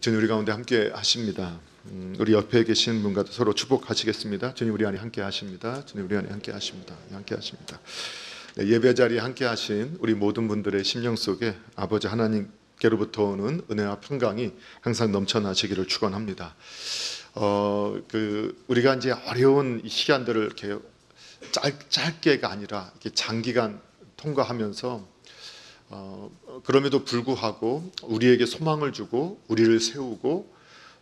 주님 우리 가운데 함께 하십니다. 우리 옆에 계신 분과도 서로 축복하시겠습니다. 주님 우리 안에 함께 하십니다. 주님 우리 안에 함께 하십니다. 함께 하십니다. 네, 예배 자리에 함께 하신 우리 모든 분들의 심령 속에 아버지 하나님께로부터 오는 은혜와 평강이 항상 넘쳐나시기를 축원합니다. 우리가 이제 어려운 이 시간들을 이렇게 짧게가 아니라 이렇게 장기간 통과하면서 그럼에도 불구하고 우리에게 소망을 주고 우리를 세우고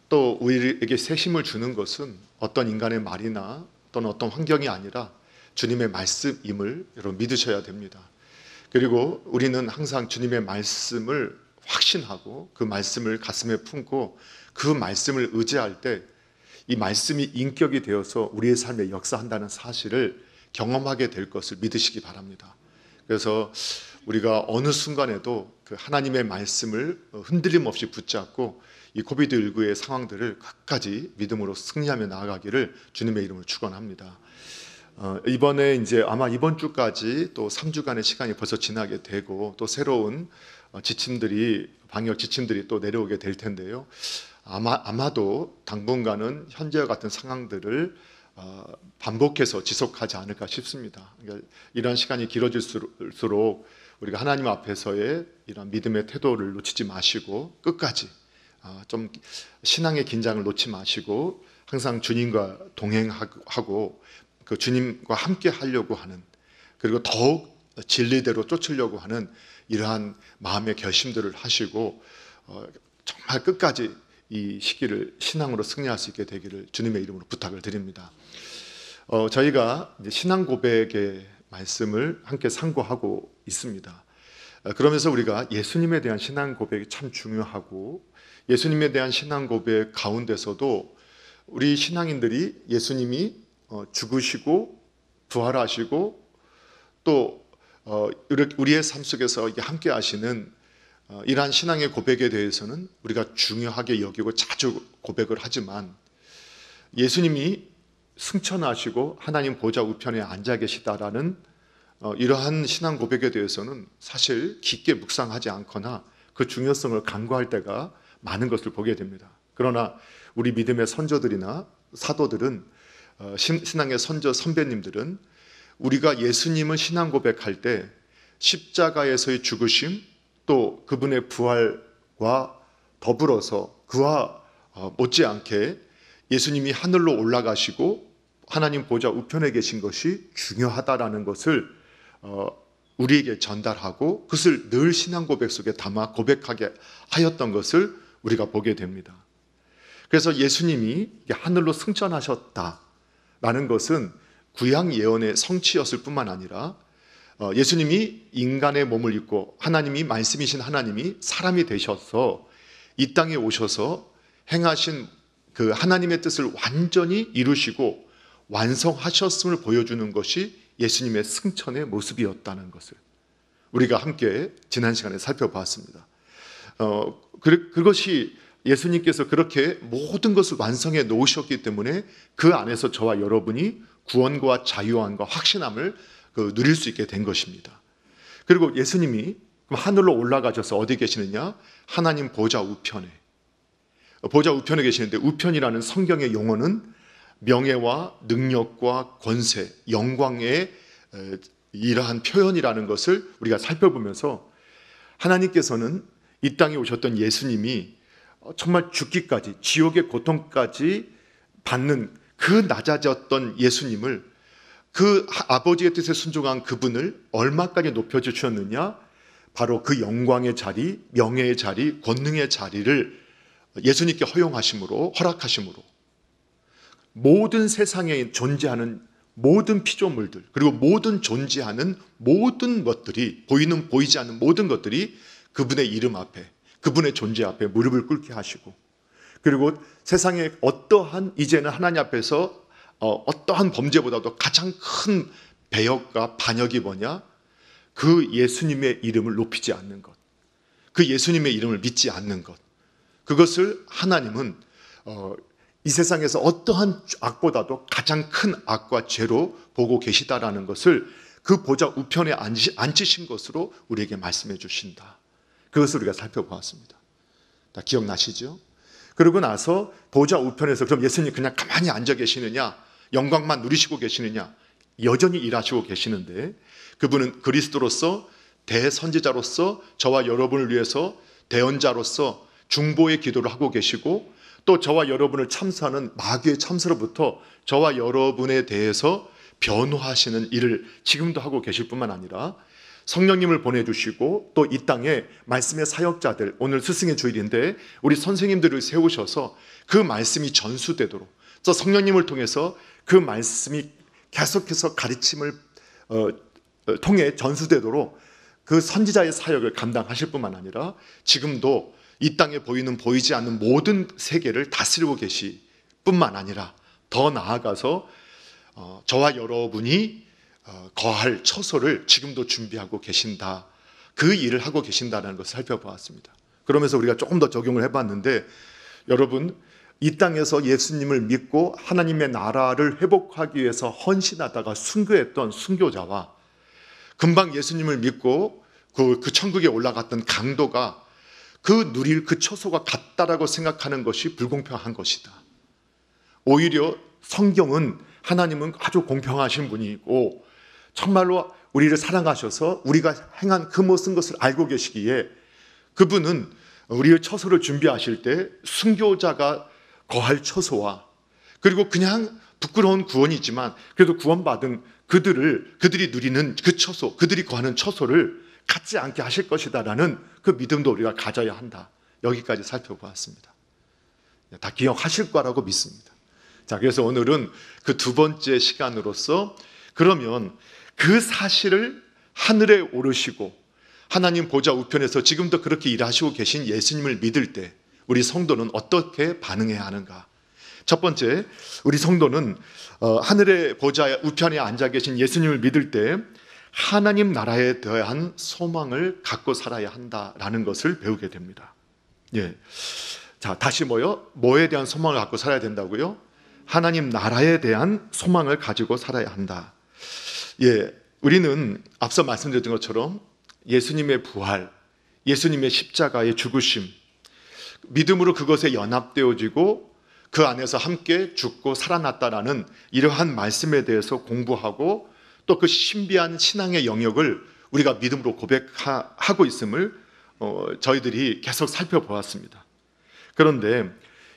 또 우리에게 새 힘을 주는 것은 어떤 인간의 말이나 또는 어떤 환경이 아니라 주님의 말씀임을 여러분 믿으셔야 됩니다. 그리고 우리는 항상 주님의 말씀을 확신하고 그 말씀을 가슴에 품고 그 말씀을 의지할 때 이 말씀이 인격이 되어서 우리의 삶에 역사한다는 사실을 경험하게 될 것을 믿으시기 바랍니다. 그래서 우리가 어느 순간에도 그 하나님의 말씀을 흔들림 없이 붙잡고 이 코비드19의 상황들을 끝까지 믿음으로 승리하며 나아가기를 주님의 이름으로 축원합니다. 이번에 이제 아마 이번 주까지 또 3주간의 시간이 벌써 지나게 되고 또 새로운 방역 지침들이 또 내려오게 될 텐데요. 아마도 당분간은 현재와 같은 상황들을 반복해서 지속하지 않을까 싶습니다. 그러니까 이런 시간이 길어질수록 우리가 하나님 앞에서의 이런 믿음의 태도를 놓치지 마시고 끝까지 좀 신앙의 긴장을 놓지 마시고 항상 주님과 동행하고 그 주님과 함께 하려고 하는, 그리고 더욱 진리대로 쫓으려고 하는 이러한 마음의 결심들을 하시고 정말 끝까지 이 시기를 신앙으로 승리할 수 있게 되기를 주님의 이름으로 부탁을 드립니다. 저희가 이제 신앙 고백의 말씀을 함께 상고하고 있습니다. 그러면서 우리가 예수님에 대한 신앙 고백이 참 중요하고, 예수님에 대한 신앙 고백 가운데서도 우리 신앙인들이 예수님이 죽으시고 부활하시고 또 우리의 삶 속에서 함께 하시는 이러한 신앙의 고백에 대해서는 우리가 중요하게 여기고 자주 고백을 하지만, 예수님이 승천하시고 하나님 보좌 우편에 앉아 계시다라는 이러한 신앙 고백에 대해서는 사실 깊게 묵상하지 않거나 그 중요성을 간과할 때가 많은 것을 보게 됩니다. 그러나 우리 믿음의 선조들이나 사도들은, 신앙의 선배님들은 우리가 예수님을 신앙 고백할 때 십자가에서의 죽으심 또 그분의 부활과 더불어서 그와 못지않게 예수님이 하늘로 올라가시고 하나님 보좌 우편에 계신 것이 중요하다라는 것을 우리에게 전달하고 그것을 늘 신앙 고백 속에 담아 고백하게 하였던 것을 우리가 보게 됩니다. 그래서 예수님이 하늘로 승천하셨다라는 것은 구약 예언의 성취였을 뿐만 아니라 예수님이 인간의 몸을 입고 하나님이 말씀이신 하나님이 사람이 되셔서 이 땅에 오셔서 행하신 그 하나님의 뜻을 완전히 이루시고 완성하셨음을 보여주는 것이 예수님의 승천의 모습이었다는 것을 우리가 함께 지난 시간에 살펴봤습니다. 그것이 예수님께서 그렇게 모든 것을 완성해 놓으셨기 때문에 그 안에서 저와 여러분이 구원과 자유함과 확신함을 누릴 수 있게 된 것입니다. 그리고 예수님이 하늘로 올라가셔서 어디 계시느냐? 하나님 보좌 우편에 계시는데, 우편이라는 성경의 용어는 명예와 능력과 권세, 영광의 이러한 표현이라는 것을 우리가 살펴보면서, 하나님께서는 이 땅에 오셨던 예수님이 정말 죽기까지, 지옥의 고통까지 받는 그 낮아졌던 예수님을, 그 아버지의 뜻에 순종한 그분을 얼마까지 높여주셨느냐? 바로 그 영광의 자리, 명예의 자리, 권능의 자리를 예수님께 허락하심으로 모든 세상에 존재하는 모든 피조물들, 그리고 모든 존재하는 모든 것들이, 보이는 보이지 않는 모든 것들이 그분의 이름 앞에, 그분의 존재 앞에 무릎을 꿇게 하시고, 그리고 세상에 어떠한, 이제는 하나님 앞에서 어떠한 범죄보다도 가장 큰 배역과 반역이 뭐냐? 그 예수님의 이름을 높이지 않는 것, 그 예수님의 이름을 믿지 않는 것, 그것을 하나님은 이 세상에서 어떠한 악보다도 가장 큰 악과 죄로 보고 계시다라는 것을 그 보좌 우편에 앉으신 것으로 우리에게 말씀해 주신다. 그것을 우리가 살펴보았습니다. 다 기억나시죠? 그러고 나서 보좌 우편에서 그럼 예수님 그냥 가만히 앉아 계시느냐, 영광만 누리시고 계시느냐? 여전히 일하시고 계시는데, 그분은 그리스도로서, 대선지자로서 저와 여러분을 위해서 대언자로서 중보의 기도를 하고 계시고, 또 저와 여러분을 참수하는 마귀의 참수로부터 저와 여러분에 대해서 변호하시는 일을 지금도 하고 계실 뿐만 아니라 성령님을 보내주시고, 또 이 땅에 말씀의 사역자들, 오늘 스승의 주일인데 우리 선생님들을 세우셔서 그 말씀이 전수되도록, 또 성령님을 통해서 그 말씀이 계속해서 가르침을 통해 전수되도록 그 선지자의 사역을 감당하실 뿐만 아니라 지금도 이 땅에 보이는 보이지 않는 모든 세계를 다스리고 계시 뿐만 아니라 더 나아가서 저와 여러분이 거할 처소를 지금도 준비하고 계신다, 그 일을 하고 계신다는 것을 살펴보았습니다. 그러면서 우리가 조금 더 적용을 해봤는데, 여러분, 이 땅에서 예수님을 믿고 하나님의 나라를 회복하기 위해서 헌신하다가 순교했던 순교자와 금방 예수님을 믿고 그 천국에 올라갔던 강도가 누릴 그 처소가 같다라고 생각하는 것이 불공평한 것이다. 오히려 성경은, 하나님은 아주 공평하신 분이고 정말로 우리를 사랑하셔서 우리가 행한 그 모든 것을 알고 계시기에 그분은 우리의 처소를 준비하실 때 순교자가 거할 처소와, 그리고 그냥 부끄러운 구원이지만 그래도 구원받은 그들이 누리는 그 처소, 그들이 거하는 처소를 갖지 않게 하실 것이다라는 그 믿음도 우리가 가져야 한다. 여기까지 살펴보았습니다. 다 기억하실 거라고 믿습니다. 자, 그래서 오늘은 그 두 번째 시간으로서, 그러면 그 사실을 하늘에 오르시고 하나님 보좌 우편에서 지금도 그렇게 일하시고 계신 예수님을 믿을 때 우리 성도는 어떻게 반응해야 하는가? 첫 번째, 우리 성도는 하늘의 보좌 우편에 앉아 계신 예수님을 믿을 때 하나님 나라에 대한 소망을 갖고 살아야 한다라는 것을 배우게 됩니다. 예. 자, 다시 뭐에 대한 소망을 갖고 살아야 된다고요? 하나님 나라에 대한 소망을 가지고 살아야 한다. 예. 우리는 앞서 말씀드렸던 것처럼 예수님의 부활, 예수님의 십자가의 죽으심, 믿음으로 그것에 연합되어지고 그 안에서 함께 죽고 살아났다라는 이러한 말씀에 대해서 공부하고, 또 그 신비한 신앙의 영역을 우리가 믿음으로 고백하고 있음을 저희들이 계속 살펴보았습니다. 그런데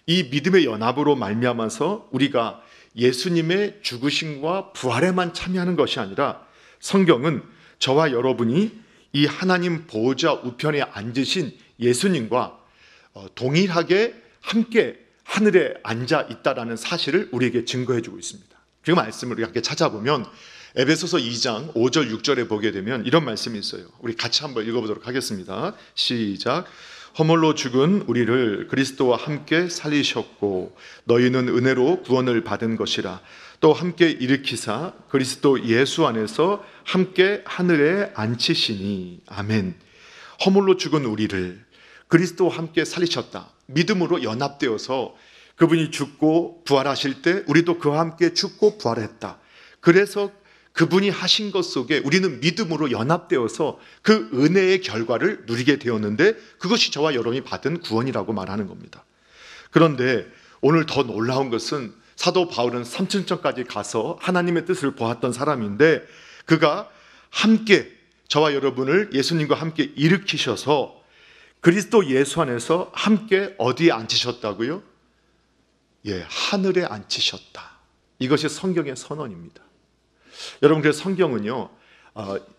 이 믿음의 연합으로 말미암아서 우리가 예수님의 죽으심과 부활에만 참여하는 것이 아니라, 성경은 저와 여러분이 이 하나님 보좌 우편에 앉으신 예수님과 동일하게 함께 하늘에 앉아 있다라는 사실을 우리에게 증거해 주고 있습니다. 그 말씀을 우리가 함께 찾아보면 에베소서 2장 5절 6절에 보게 되면 이런 말씀이 있어요. 우리 같이 한번 읽어보도록 하겠습니다. 시작. 허물로 죽은 우리를 그리스도와 함께 살리셨고 너희는 은혜로 구원을 받은 것이라. 또 함께 일으키사 그리스도 예수 안에서 함께 하늘에 앉히시니. 아멘. 허물로 죽은 우리를 그리스도와 함께 살리셨다. 믿음으로 연합되어서 그분이 죽고 부활하실 때 우리도 그와 함께 죽고 부활했다. 그래서 그분이 하신 것 속에 우리는 믿음으로 연합되어서 그 은혜의 결과를 누리게 되었는데, 그것이 저와 여러분이 받은 구원이라고 말하는 겁니다. 그런데 오늘 더 놀라운 것은 사도 바울은 삼층천까지 가서 하나님의 뜻을 보았던 사람인데, 그가 함께 저와 여러분을 예수님과 함께 일으키셔서 그리스도 예수 안에서 함께 어디에 앉히셨다고요? 예, 하늘에 앉히셨다. 이것이 성경의 선언입니다. 여러분, 그래서 성경은요,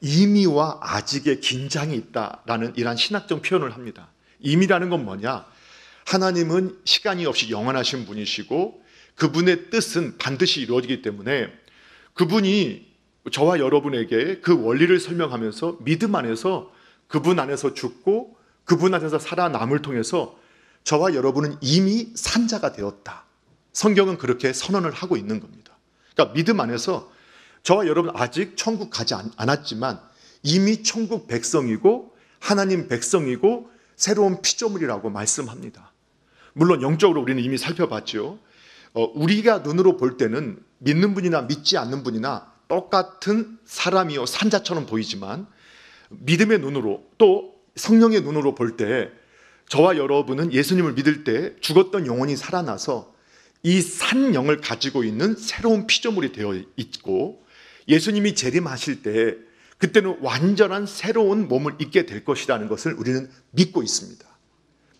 이미와 아직의 긴장이 있다라는 이러한 신학적 표현을 합니다. 이미라는 건 뭐냐? 하나님은 시간이 없이 영원하신 분이시고 그분의 뜻은 반드시 이루어지기 때문에 그분이 저와 여러분에게 그 원리를 설명하면서 믿음 안에서 그분 안에서 죽고 그분 안에서 살아남을 통해서 저와 여러분은 이미 산자가 되었다. 성경은 그렇게 선언을 하고 있는 겁니다. 그러니까 믿음 안에서 저와 여러분 아직 천국 가지 않았지만 이미 천국 백성이고 하나님 백성이고 새로운 피조물이라고 말씀합니다. 물론 영적으로 우리는 이미 살펴봤죠. 우리가 눈으로 볼 때는 믿는 분이나 믿지 않는 분이나 똑같은 사람이요 산자처럼 보이지만, 믿음의 눈으로 또 성령의 눈으로 볼 때 저와 여러분은 예수님을 믿을 때 죽었던 영혼이 살아나서 이 산 영을 가지고 있는 새로운 피조물이 되어 있고, 예수님이 재림하실 때 그때는 완전한 새로운 몸을 입게 될 것이라는 것을 우리는 믿고 있습니다.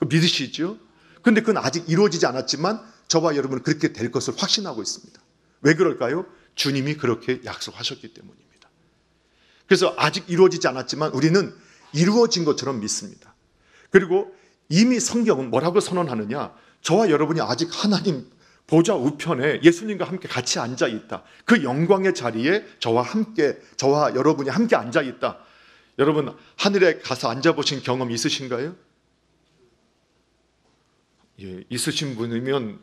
믿으시죠? 근데 그건 아직 이루어지지 않았지만 저와 여러분은 그렇게 될 것을 확신하고 있습니다. 왜 그럴까요? 주님이 그렇게 약속하셨기 때문입니다. 그래서 아직 이루어지지 않았지만 우리는 이루어진 것처럼 믿습니다. 그리고 이미 성경은 뭐라고 선언하느냐? 저와 여러분이 아직 하나님 보좌 우편에 예수님과 함께 같이 앉아 있다. 그 영광의 자리에 저와 여러분이 함께 앉아 있다. 여러분, 하늘에 가서 앉아 보신 경험 있으신가요? 예, 있으신 분이면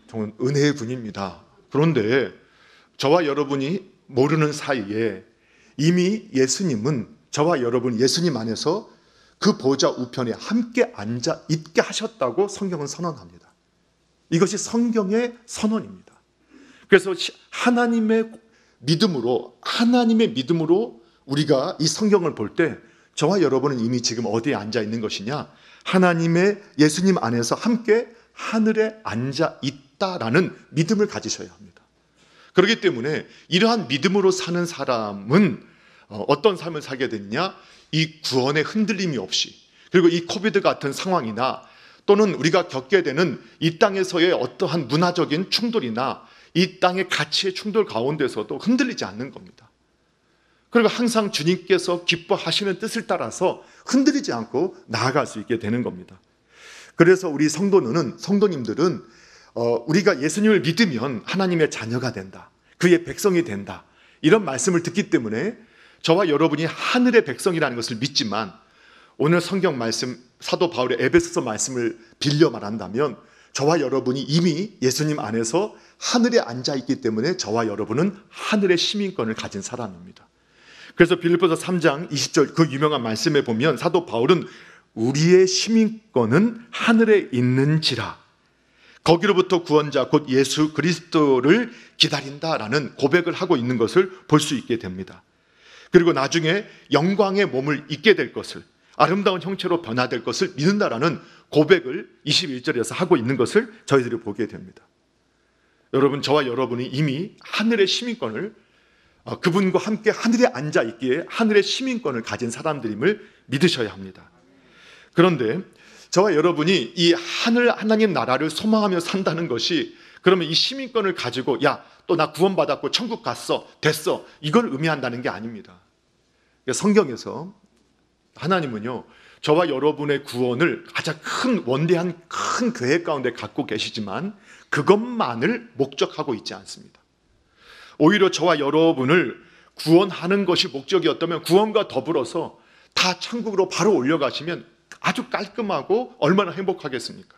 정말 은혜의 분입니다. 그런데 저와 여러분이 모르는 사이에 이미 예수님은 저와 여러분 예수님 안에서 그 보좌 우편에 함께 앉아 있게 하셨다고 성경은 선언합니다. 이것이 성경의 선언입니다. 그래서 하나님의 믿음으로 우리가 이 성경을 볼 때 저와 여러분은 이미 지금 어디에 앉아 있는 것이냐? 하나님의 예수님 안에서 함께 하늘에 앉아 있다라는 믿음을 가지셔야 합니다. 그렇기 때문에 이러한 믿음으로 사는 사람은 어떤 삶을 살게 되느냐? 이 구원의 흔들림이 없이, 그리고 이 코비드 같은 상황이나 또는 우리가 겪게 되는 이 땅에서의 어떠한 문화적인 충돌이나 이 땅의 가치의 충돌 가운데서도 흔들리지 않는 겁니다. 그리고 항상 주님께서 기뻐하시는 뜻을 따라서 흔들리지 않고 나아갈 수 있게 되는 겁니다. 그래서 우리 성도님들은 우리가 예수님을 믿으면 하나님의 자녀가 된다, 그의 백성이 된다, 이런 말씀을 듣기 때문에 저와 여러분이 하늘의 백성이라는 것을 믿지만, 오늘 성경 말씀, 사도 바울의 에베소서 말씀을 빌려 말한다면 저와 여러분이 이미 예수님 안에서 하늘에 앉아 있기 때문에 저와 여러분은 하늘의 시민권을 가진 사람입니다. 그래서 빌립보서 3장 20절 그 유명한 말씀에 보면 사도 바울은 우리의 시민권은 하늘에 있는지라, 거기로부터 구원자 곧 예수 그리스도를 기다린다라는 고백을 하고 있는 것을 볼 수 있게 됩니다. 그리고 나중에 영광의 몸을 입게 될 것을, 아름다운 형체로 변화될 것을 믿는다라는 고백을 21절에서 하고 있는 것을 저희들이 보게 됩니다. 여러분, 저와 여러분이 이미 하늘의 시민권을, 그분과 함께 하늘에 앉아 있기에 하늘의 시민권을 가진 사람들임을 믿으셔야 합니다. 그런데 저와 여러분이 이 하나님 나라를 소망하며 산다는 것이, 그러면 이 시민권을 가지고 야, 또 나 구원받았고 천국 갔어, 됐어, 이걸 의미한다는 게 아닙니다. 성경에서 하나님은요, 저와 여러분의 구원을 가장 큰 원대한 큰 계획 가운데 갖고 계시지만 그것만을 목적하고 있지 않습니다. 오히려 저와 여러분을 구원하는 것이 목적이었다면 구원과 더불어서 다 천국으로 바로 올려가시면 아주 깔끔하고 얼마나 행복하겠습니까?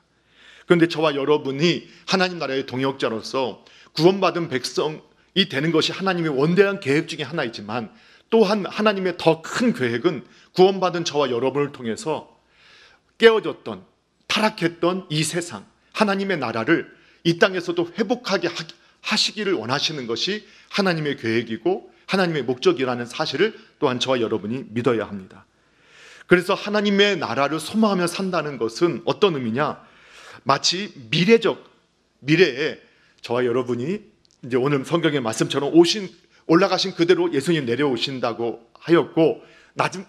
그런데 저와 여러분이 하나님 나라의 동역자로서 구원받은 백성이 되는 것이 하나님의 원대한 계획 중에 하나이지만, 또한 하나님의 더 큰 계획은 구원받은 저와 여러분을 통해서 깨어졌던, 타락했던 이 세상, 하나님의 나라를 이 땅에서도 회복하게 하시기를 원하시는 것이 하나님의 계획이고 하나님의 목적이라는 사실을 또한 저와 여러분이 믿어야 합니다. 그래서 하나님의 나라를 소망하며 산다는 것은 어떤 의미냐? 마치 미래에 저와 여러분이 이제 오늘 성경의 말씀처럼 올라가신 그대로 예수님 내려오신다고 하였고,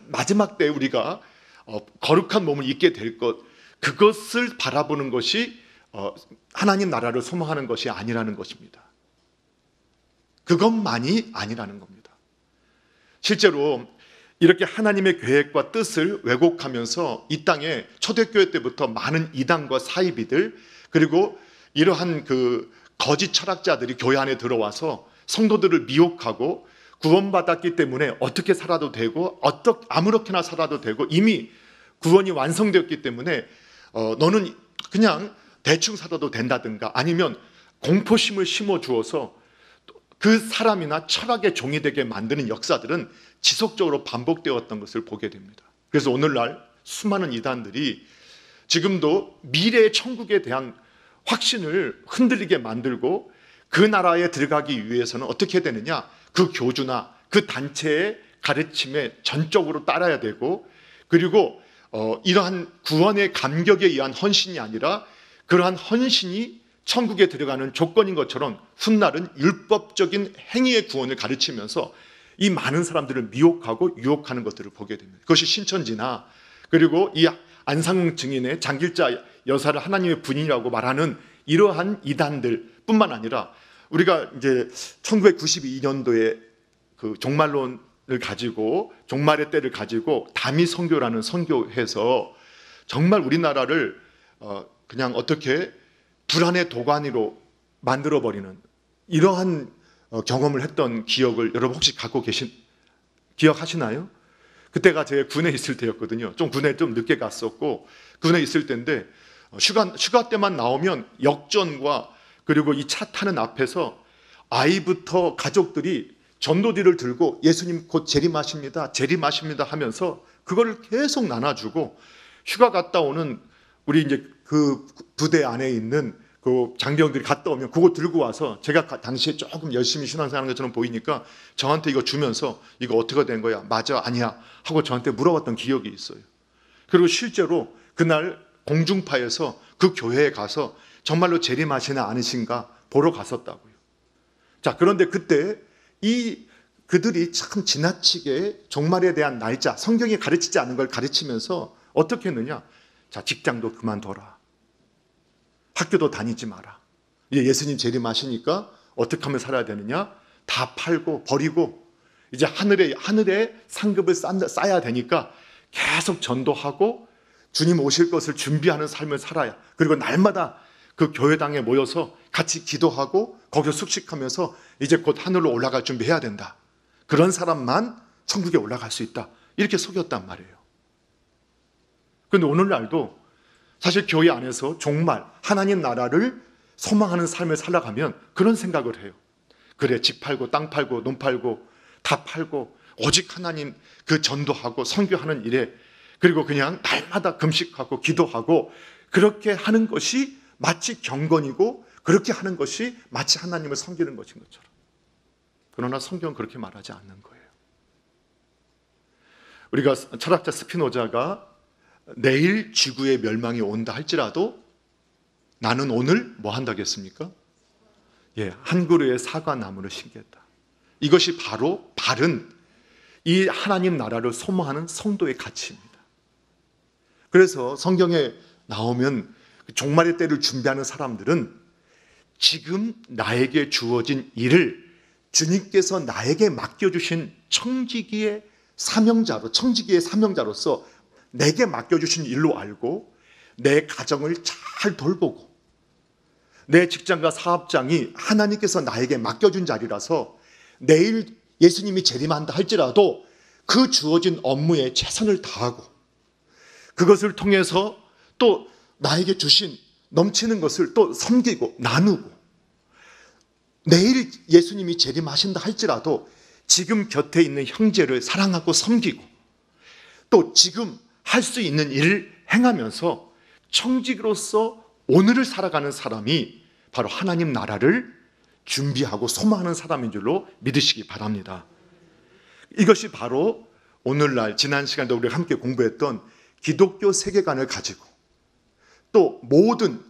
마지막 때 우리가 거룩한 몸을 입게 될 것, 그것을 바라보는 것이 하나님 나라를 소망하는 것이 아니라는 것입니다. 그것만이 아니라는 겁니다. 실제로 이렇게 하나님의 계획과 뜻을 왜곡하면서 이 땅에 초대교회 때부터 많은 이단과 사이비들, 그리고 이러한 그 거짓 철학자들이 교회 안에 들어와서 성도들을 미혹하고, 구원받았기 때문에 어떻게 살아도 되고 아무렇게나 살아도 되고 이미 구원이 완성되었기 때문에 너는 그냥 대충 살아도 된다든가, 아니면 공포심을 심어주어서 그 사람이나 철학의 종이 되게 만드는 역사들은 지속적으로 반복되었던 것을 보게 됩니다. 그래서 오늘날 수많은 이단들이 지금도 미래의 천국에 대한 확신을 흔들리게 만들고, 그 나라에 들어가기 위해서는 어떻게 되느냐? 그 교주나 그 단체의 가르침에 전적으로 따라야 되고, 그리고 이러한 구원의 감격에 의한 헌신이 아니라 그러한 헌신이 천국에 들어가는 조건인 것처럼 훗날은 율법적인 행위의 구원을 가르치면서 이 많은 사람들을 미혹하고 유혹하는 것들을 보게 됩니다. 그것이 신천지나 그리고 이 안상홍 증인의 장길자 여사를 하나님의 분이라고 말하는 이러한 이단들 뿐만 아니라 우리가 이제 1992년도에 그 종말론을 가지고 종말의 때를 가지고 다미 선교라는 선교해서 정말 우리나라를 그냥 어떻게 불안의 도가니로 만들어버리는 이러한 경험을 했던 기억을 여러분 혹시 기억하시나요? 그때가 제 군에 있을 때였거든요. 군에 좀 늦게 갔었고 군에 있을 때인데 휴가 때만 나오면 역전과 그리고 이 차 타는 앞에서 아이부터 가족들이 전도지를 들고 예수님 곧 재림하십니다. 재림하십니다 하면서 그거를 계속 나눠주고 휴가 갔다 오는 우리 이제 그 부대 안에 있는 그 장병들이 갔다 오면 그거 들고 와서 제가 당시에 조금 열심히 신앙생활하는 것처럼 보이니까 저한테 이거 주면서 이거 어떻게 된 거야? 맞아? 아니야? 하고 저한테 물어봤던 기억이 있어요. 그리고 실제로 그날 공중파에서 그 교회에 가서 정말로 재림하시나 않으신가 보러 갔었다고요. 자, 그런데 그때 그들이 참 지나치게 종말에 대한 날짜, 성경이 가르치지 않은 걸 가르치면서 어떻게 했느냐? 자, 직장도 그만둬라. 학교도 다니지 마라. 이제 예수님 재림하시니까 어떻게 하면 살아야 되느냐? 다 팔고 버리고 이제 하늘에 상급을 쌓아야 되니까 계속 전도하고 주님 오실 것을 준비하는 삶을 살아야. 그리고 날마다 그 교회당에 모여서 같이 기도하고 거기서 숙식하면서 이제 곧 하늘로 올라갈 준비해야 된다. 그런 사람만 천국에 올라갈 수 있다. 이렇게 속였단 말이에요. 그런데 오늘날도 사실 교회 안에서 정말 하나님 나라를 소망하는 삶을 살아가면 그런 생각을 해요. 그래, 집 팔고 땅 팔고 논 팔고 다 팔고 오직 하나님 그 전도하고 선교하는 일에 그리고 그냥 날마다 금식하고 기도하고 그렇게 하는 것이 마치 경건이고 그렇게 하는 것이 마치 하나님을 섬기는 것인 것처럼. 그러나 성경은 그렇게 말하지 않는 거예요. 우리가 철학자 스피노자가 내일 지구의 멸망이 온다 할지라도 나는 오늘 뭐 한다겠습니까? 한 그루의 사과나무를 심겠다. 이것이 바로 바른 이 하나님 나라를 소망하는 성도의 가치입니다. 그래서 성경에 나오면 종말의 때를 준비하는 사람들은 지금 나에게 주어진 일을 주님께서 나에게 맡겨주신 청지기의 사명자로서 내게 맡겨주신 일로 알고 내 가정을 잘 돌보고 내 직장과 사업장이 하나님께서 나에게 맡겨준 자리라서 내일 예수님이 재림한다 할지라도 그 주어진 업무에 최선을 다하고 그것을 통해서 또 나에게 주신 넘치는 것을 또 섬기고 나누고 내일 예수님이 재림하신다 할지라도 지금 곁에 있는 형제를 사랑하고 섬기고 또 지금 할 수 있는 일을 행하면서 청직으로서 오늘을 살아가는 사람이 바로 하나님 나라를 준비하고 소망하는 사람인 줄로 믿으시기 바랍니다. 이것이 바로 오늘날 지난 시간도 우리가 함께 공부했던 기독교 세계관을 가지고 또 모든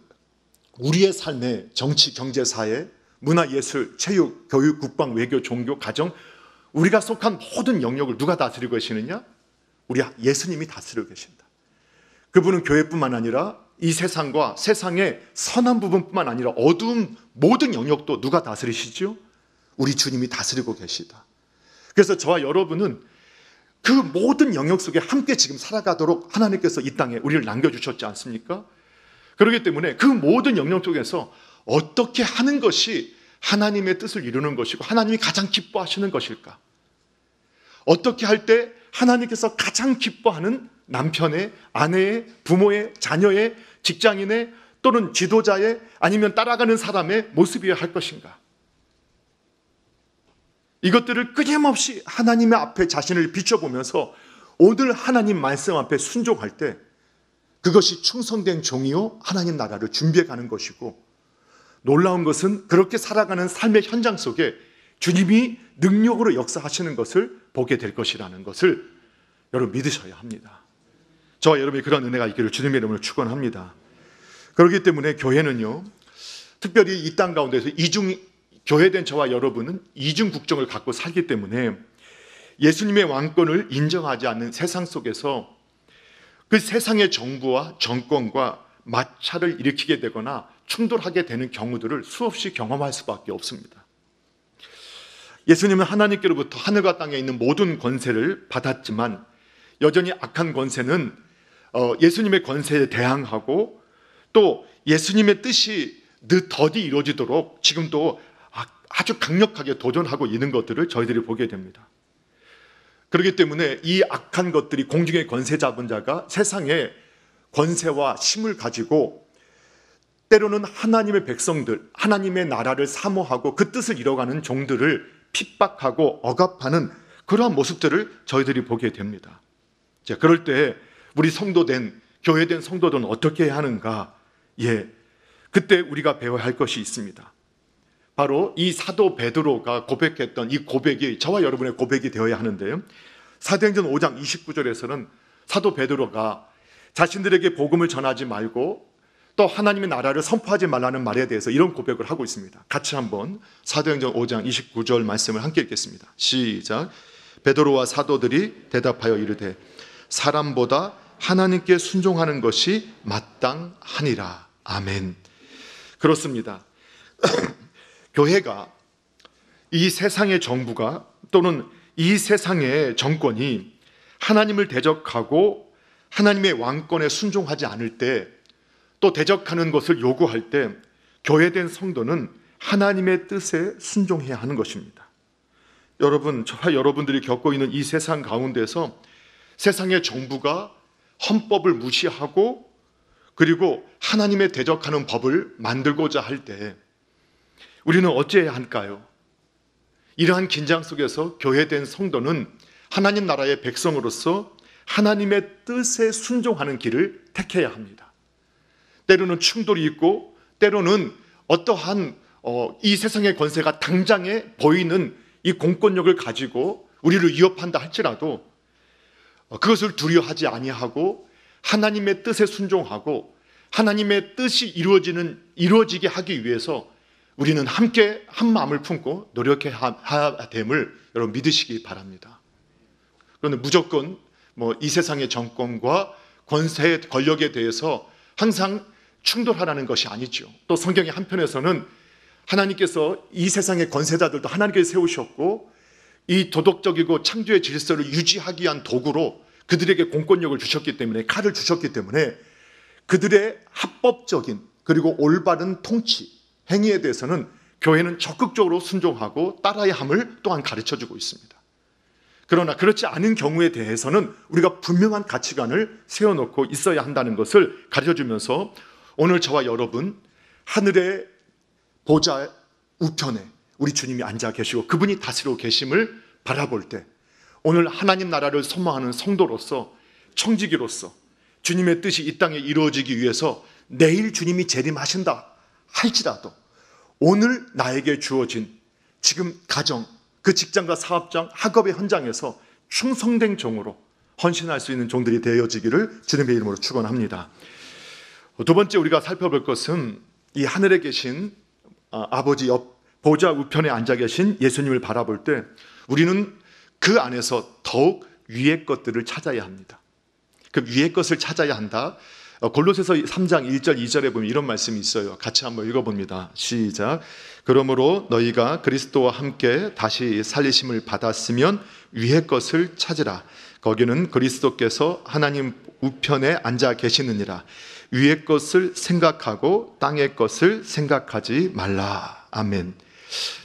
우리의 삶의 정치, 경제, 사회, 문화, 예술, 체육, 교육, 국방, 외교, 종교, 가정 우리가 속한 모든 영역을 누가 다스리고 계시느냐? 우리 예수님이 다스리고 계신다. 그분은 교회뿐만 아니라 이 세상과 세상의 선한 부분뿐만 아니라 어두운 모든 영역도 누가 다스리시죠? 우리 주님이 다스리고 계시다. 그래서 저와 여러분은 그 모든 영역 속에 함께 지금 살아가도록 하나님께서 이 땅에 우리를 남겨주셨지 않습니까? 그렇기 때문에 그 모든 영역 속에서 어떻게 하는 것이 하나님의 뜻을 이루는 것이고 하나님이 가장 기뻐하시는 것일까? 어떻게 할 때 하나님께서 가장 기뻐하는 남편의, 아내의, 부모의, 자녀의, 직장인의 또는 지도자의 아니면 따라가는 사람의 모습이어야 할 것인가? 이것들을 끊임없이 하나님의 앞에 자신을 비춰보면서 오늘 하나님 말씀 앞에 순종할 때 그것이 충성된 종이요 하나님 나라를 준비해가는 것이고 놀라운 것은 그렇게 살아가는 삶의 현장 속에 주님이 능력으로 역사하시는 것을 보게 될 것이라는 것을 여러분 믿으셔야 합니다. 저와 여러분이 그런 은혜가 있기를 주님의 이름으로 축원합니다. 그렇기 때문에 교회는요, 특별히 이 땅 가운데서 교회된 저와 여러분은 이중 국적을 갖고 살기 때문에 예수님의 왕권을 인정하지 않는 세상 속에서 그 세상의 정부와 정권과 마찰을 일으키게 되거나 충돌하게 되는 경우들을 수없이 경험할 수밖에 없습니다. 예수님은 하나님께로부터 하늘과 땅에 있는 모든 권세를 받았지만 여전히 악한 권세는 예수님의 권세에 대항하고 또 예수님의 뜻이 더디 이루어지도록 지금도 아주 강력하게 도전하고 있는 것들을 저희들이 보게 됩니다. 그렇기 때문에 이 악한 것들이, 공중의 권세 잡은 자가 세상의 권세와 힘을 가지고 때로는 하나님의 백성들, 하나님의 나라를 사모하고 그 뜻을 이뤄가는 종들을 핍박하고 억압하는 그러한 모습들을 저희들이 보게 됩니다. 자, 그럴 때 우리 교회된 성도들은 어떻게 해야 하는가? 그때 우리가 배워야 할 것이 있습니다. 바로 이 사도 베드로가 고백했던 이 고백이 저와 여러분의 고백이 되어야 하는데요. 사도행전 5장 29절에서는 사도 베드로가 자신들에게 복음을 전하지 말고 또 하나님의 나라를 선포하지 말라는 말에 대해서 이런 고백을 하고 있습니다. 같이 한번 사도행전 5장 29절 말씀을 함께 읽겠습니다. 시작. 베드로와 사도들이 대답하여 이르되 사람보다 하나님께 순종하는 것이 마땅하니라. 아멘. 그렇습니다. 교회가 이 세상의 정부가 또는 이 세상의 정권이 하나님을 대적하고 하나님의 왕권에 순종하지 않을 때, 또 대적하는 것을 요구할 때 교회된 성도는 하나님의 뜻에 순종해야 하는 것입니다. 여러분, 저와 여러분들이 겪고 있는 이 세상 가운데서 세상의 정부가 헌법을 무시하고 그리고 하나님의 대적하는 법을 만들고자 할 때 우리는 어찌해야 할까요? 이러한 긴장 속에서 교회된 성도는 하나님 나라의 백성으로서 하나님의 뜻에 순종하는 길을 택해야 합니다. 때로는 충돌이 있고 때로는 어떠한 이 세상의 권세가 당장에 보이는 이 공권력을 가지고 우리를 위협한다 할지라도 그것을 두려워하지 아니하고 하나님의 뜻에 순종하고 하나님의 뜻이 이루어지게 하기 위해서 우리는 함께 한 마음을 품고 노력해야 됨을 여러분 믿으시기 바랍니다. 그런데 무조건 이 세상의 정권과 권세의 권력에 대해서 항상 충돌하라는 것이 아니죠. 또 성경의 한편에서는 하나님께서 이 세상의 권세자들도 하나님께서 세우셨고 이 도덕적이고 창조의 질서를 유지하기 위한 도구로 그들에게 공권력을 주셨기 때문에, 칼을 주셨기 때문에 그들의 합법적인 그리고 올바른 통치, 행위에 대해서는 교회는 적극적으로 순종하고 따라야 함을 또한 가르쳐주고 있습니다. 그러나 그렇지 않은 경우에 대해서는 우리가 분명한 가치관을 세워놓고 있어야 한다는 것을 가르쳐주면서 오늘 저와 여러분 하늘의 보좌 우편에 우리 주님이 앉아 계시고 그분이 다스리고 계심을 바라볼 때 오늘 하나님 나라를 소망하는 성도로서, 청지기로서 주님의 뜻이 이 땅에 이루어지기 위해서 내일 주님이 재림하신다 할지라도 오늘 나에게 주어진 지금 가정, 그 직장과 사업장, 학업의 현장에서 충성된 종으로 헌신할 수 있는 종들이 되어지기를 주님의 이름으로 축원합니다. 두 번째 우리가 살펴볼 것은 이 하늘에 계신 아버지 옆 보좌 우편에 앉아 계신 예수님을 바라볼 때 우리는 그 안에서 더욱 위의 것들을 찾아야 합니다. 그 위의 것을 찾아야 한다. 골로새서 3장 1절 2절에 보면 이런 말씀이 있어요. 같이 한번 읽어봅니다. 시작. 그러므로 너희가 그리스도와 함께 다시 살리심을 받았으면 위의 것을 찾으라. 거기는 그리스도께서 하나님 우편에 앉아 계시느니라. 위의 것을 생각하고 땅의 것을 생각하지 말라. 아멘.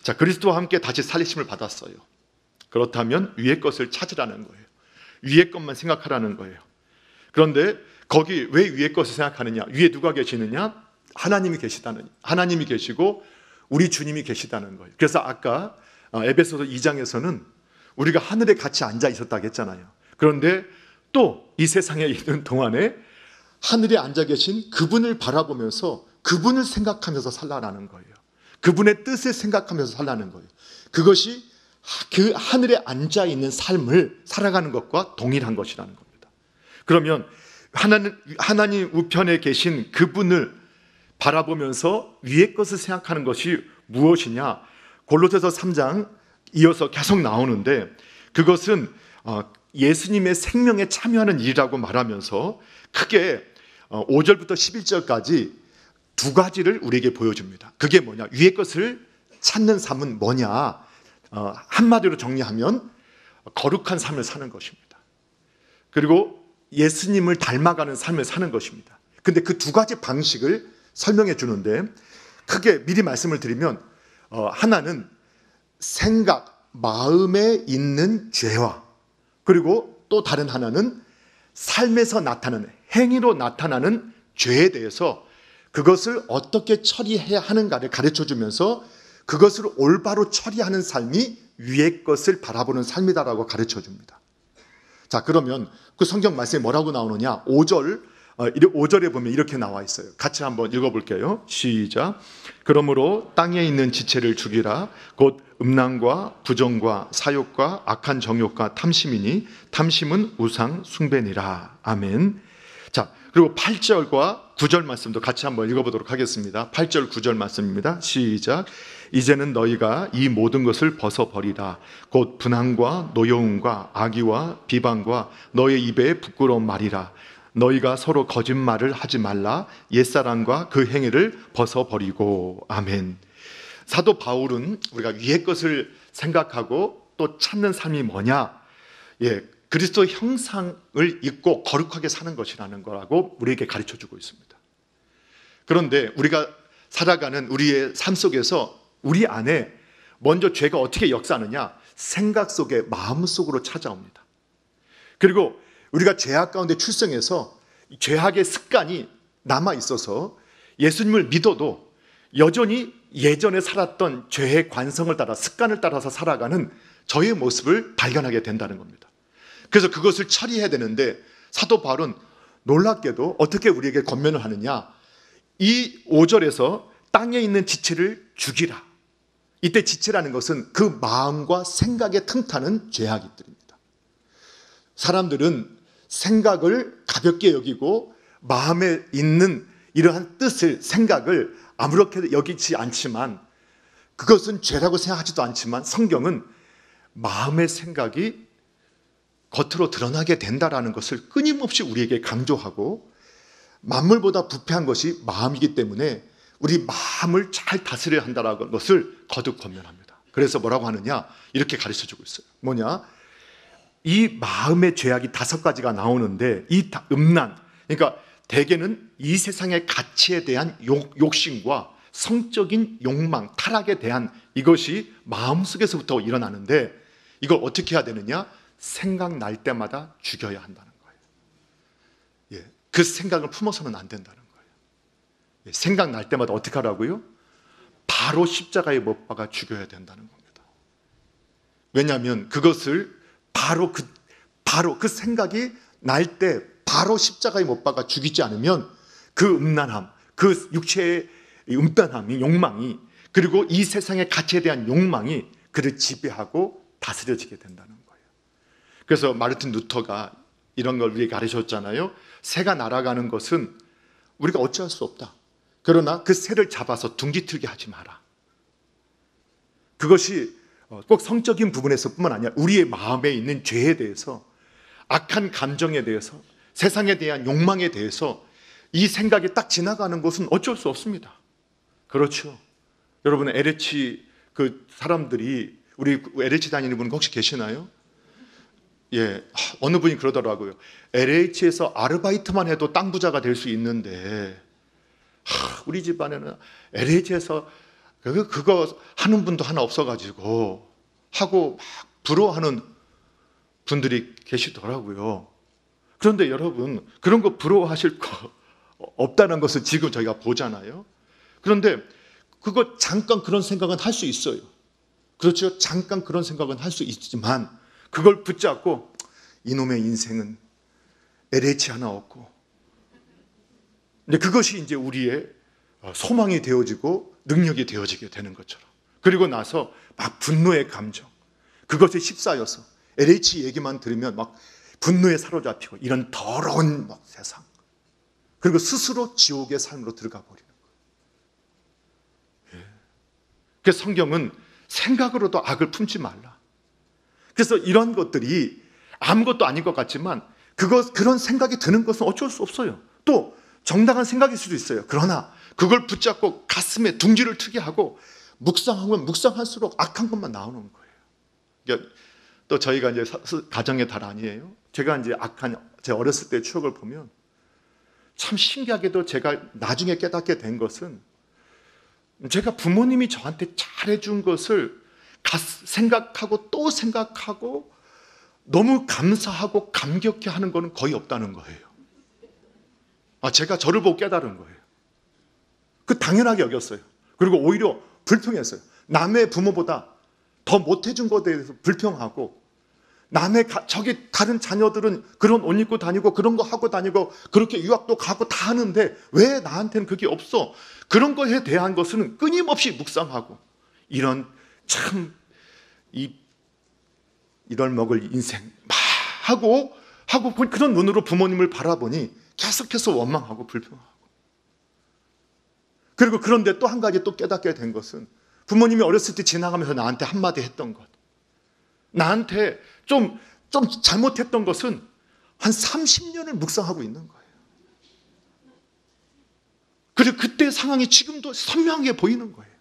자, 그리스도와 함께 다시 살리심을 받았어요. 그렇다면 위의 것을 찾으라는 거예요. 위의 것만 생각하라는 거예요. 그런데 거기 왜 위의 것을 생각하느냐? 위에 누가 계시느냐? 하나님이 계시다는, 하나님이 계시고 우리 주님이 계시다는 거예요. 그래서 아까 에베소서 2장에서는 우리가 하늘에 같이 앉아 있었다고 했잖아요. 그런데 또 이 세상에 있는 동안에 하늘에 앉아 계신 그분을 바라보면서 그분을 생각하면서 살라는 거예요. 그분의 뜻을 생각하면서 살라는 거예요. 그것이 그 하늘에 앉아 있는 삶을 살아가는 것과 동일한 것이라는 겁니다. 그러면 하나님 우편에 계신 그분을 바라보면서 위의 것을 생각하는 것이 무엇이냐? 골로새서 3장 이어서 계속 나오는데, 그것은 예수님의 생명에 참여하는 일이라고 말하면서 크게 5절부터 11절까지 두 가지를 우리에게 보여줍니다. 그게 뭐냐? 위의 것을 찾는 삶은 뭐냐? 한마디로 정리하면 거룩한 삶을 사는 것입니다. 그리고 예수님을 닮아가는 삶을 사는 것입니다. 근데 그 두 가지 방식을 설명해 주는데, 크게 미리 말씀을 드리면 하나는 생각, 마음에 있는 죄와, 그리고 또 다른 하나는 삶에서 나타나는, 행위로 나타나는 죄에 대해서 그것을 어떻게 처리해야 하는가를 가르쳐 주면서 그것을 올바로 처리하는 삶이 위의 것을 바라보는 삶이다라고 가르쳐 줍니다. 자, 그러면 그 성경 말씀이 뭐라고 나오느냐? 5절에 보면 이렇게 나와 있어요. 같이 한번 읽어볼게요. 시작. 그러므로 땅에 있는 지체를 죽이라. 곧 음란과 부정과 사욕과 악한 정욕과 탐심이니 탐심은 우상 숭배니라. 아멘. 자, 그리고 8절과 9절 말씀도 같이 한번 읽어보도록 하겠습니다. 8절 9절 말씀입니다. 시작. 이제는 너희가 이 모든 것을 벗어버리라. 곧 분항과 노여움과 악의와 비방과 너의 입에 부끄러운 말이라. 너희가 서로 거짓말을 하지 말라. 옛사람과 그 행위를 벗어버리고. 아멘. 사도 바울은 우리가 위의 것을 생각하고 또 찾는 삶이 뭐냐? 그리스도 형상을 입고 거룩하게 사는 것이라는 거라고 우리에게 가르쳐주고 있습니다. 그런데 우리가 살아가는 우리의 삶 속에서 우리 안에 먼저 죄가 어떻게 역사하느냐? 생각 속에, 마음 속으로 찾아옵니다. 그리고 우리가 죄악 가운데 출생해서 죄악의 습관이 남아 있어서 예수님을 믿어도 여전히 예전에 살았던 죄의 관성을 따라, 습관을 따라서 살아가는 저의 모습을 발견하게 된다는 겁니다. 그래서 그것을 처리해야 되는데, 사도 바울은 놀랍게도 어떻게 우리에게 권면을 하느냐? 이 5절에서 땅에 있는 지체를 죽이라. 이때 지체라는 것은 그 마음과 생각에 틈타는 죄악들입니다. 사람들은 생각을 가볍게 여기고 마음에 있는 이러한 뜻을, 생각을 아무렇게 여기지 않지만, 그것은 죄라고 생각하지도 않지만 성경은 마음의 생각이 겉으로 드러나게 된다라는 것을 끊임없이 우리에게 강조하고, 만물보다 부패한 것이 마음이기 때문에 우리 마음을 잘 다스려야 한다는 것을 거듭 권면합니다. 그래서 뭐라고 하느냐? 이렇게 가르쳐주고 있어요. 뭐냐? 이 마음의 죄악이 5가지가 나오는데, 이 음란, 그러니까 대개는 이 세상의 가치에 대한 욕심과 성적인 욕망, 타락에 대한 이것이 마음속에서부터 일어나는데, 이걸 어떻게 해야 되느냐? 생각날 때마다 죽여야 한다는 거예요. 그 생각을 품어서는 안 된다는 거예요. 생각날 때마다 어떻게 하라고요? 바로 십자가에 못 박아 죽여야 된다는 겁니다. 왜냐하면 그것을 바로 그 생각이 날 때 바로 십자가에 못 박아 죽이지 않으면 그 음란함, 그 육체의 음란함이, 욕망이, 그리고 이 세상의 가치에 대한 욕망이 그를 지배하고 다스려지게 된다는 거예요. 그래서 마르틴 루터가 이런 걸 우리에게 가르쳤잖아요. 새가 날아가는 것은 우리가 어찌할 수 없다. 그러나 그 새를 잡아서 둥지 틀게 하지 마라. 그것이 꼭 성적인 부분에서 뿐만 아니라 우리의 마음에 있는 죄에 대해서, 악한 감정에 대해서, 세상에 대한 욕망에 대해서 이 생각이 딱 지나가는 것은 어쩔 수 없습니다. 그렇죠. 여러분, LH 그 사람들이, 우리 LH 다니는 분 혹시 계시나요? 어느 분이 그러더라고요. LH에서 아르바이트만 해도 땅 부자가 될 수 있는데, 우리 집안에는 LH에서 그거 하는 분도 하나 없어가지고 하고 막 부러워하는 분들이 계시더라고요. 그런데 여러분, 그런 거 부러워하실 거 없다는 것을 지금 저희가 보잖아요. 그런데 그거 잠깐 그런 생각은 할 수 있어요. 그렇죠? 잠깐 그런 생각은 할 수 있지만 그걸 붙잡고 이놈의 인생은 LH 하나 없고, 근데 그것이 이제 우리의 소망이 되어지고 능력이 되어지게 되는 것처럼, 그리고 나서 막 분노의 감정, 그것에 휩싸여서 LH 얘기만 들으면 막 분노에 사로잡히고, 이런 더러운 세상, 그리고 스스로 지옥의 삶으로 들어가 버리는 거예요. 그래서 성경은 생각으로도 악을 품지 말라. 그래서 이런 것들이 아무것도 아닌 것 같지만 그런 생각이 드는 것은 어쩔 수 없어요. 또 정당한 생각일 수도 있어요. 그러나 그걸 붙잡고 가슴에 둥지를 트게 하고 묵상하면 묵상할수록 악한 것만 나오는 거예요. 그러니까 또 저희가 이제 가정의 달 아니에요. 제가 이제 악한 제 어렸을 때의 추억을 보면 참 신기하게도 제가 나중에 깨닫게 된 것은 제가 부모님이 저한테 잘해준 것을 생각하고 또 생각하고 너무 감사하고 감격해 하는 것은 거의 없다는 거예요. 제가 저를 보고 깨달은 거예요. 그 당연하게 여겼어요. 그리고 오히려 불평했어요. 남의 부모보다 더 못해준 것에 대해서 불평하고, 저기 다른 자녀들은 그런 옷 입고 다니고 그런 거 하고 다니고 그렇게 유학도 가고 다 하는데 왜 나한테는 그게 없어? 그런 거에 대한 것은 끊임없이 묵상하고, 이런 참 이럴 먹을 인생 막 하고 그런 눈으로 부모님을 바라보니 계속해서 원망하고 불평하고. 그리고 그런데 또 한 가지 또 깨닫게 된 것은 부모님이 어렸을 때 지나가면서 나한테 한마디 했던 것, 나한테 좀 잘못했던 것은 한 30년을 묵상하고 있는 거예요. 그리고 그때 상황이 지금도 선명하게 보이는 거예요.